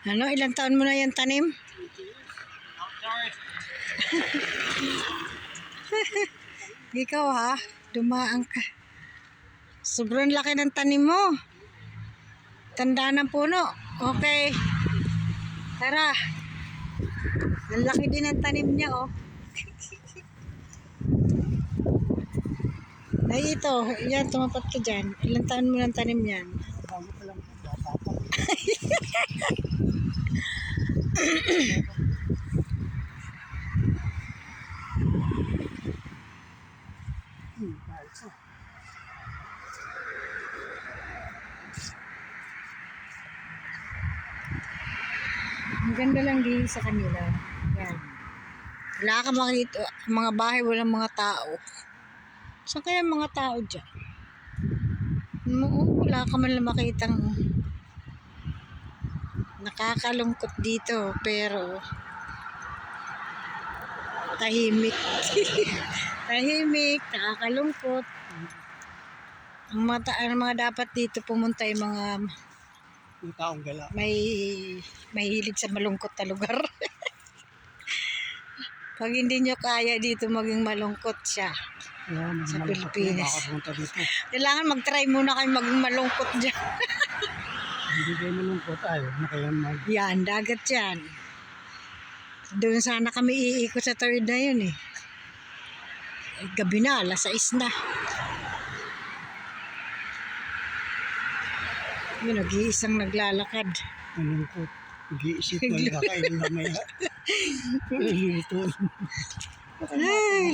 Ano, ilang taon mo na yan tanim? Ikaw ha, dumaan ka. Sobrang laki ng tanim mo. Tanda ng puno. Okay. Tara. Ang laki din ng tanim niya, oh. Ay, ito. Yan, tumapat ka dyan. Ilang taon mo ng tanim yan? Bago pa lang po, bata pa. Ayos, oh. Ang ganda lang din sa kanila. Yan. Wala ka makita. Mga bahay, walang mga tao. Saan kaya mga tao dyan? Wala ka man lang makitang nakakalungkot dito. Pero tahimik. Tahimik, nakakalungkot. Ang mga dapat dito pumunta ay mga Yung taong gala. may hilig sa malungkot na lugar. Pag hindi nyo kaya dito maging malungkot siya sa Pilipinas. Makapunta dito. Kailangan mag-try muna kayo maging malungkot dyan. Hindi kayo malungkot, ayaw na kayo Yan, dagat yan. Doon sana kami iikot sa third na yun eh. Gabi na, 6:00 na. Yun, nag-iisang naglalakad. malungkot. Nag-iisip na kakainin mamaya. Lulutuin. Ay,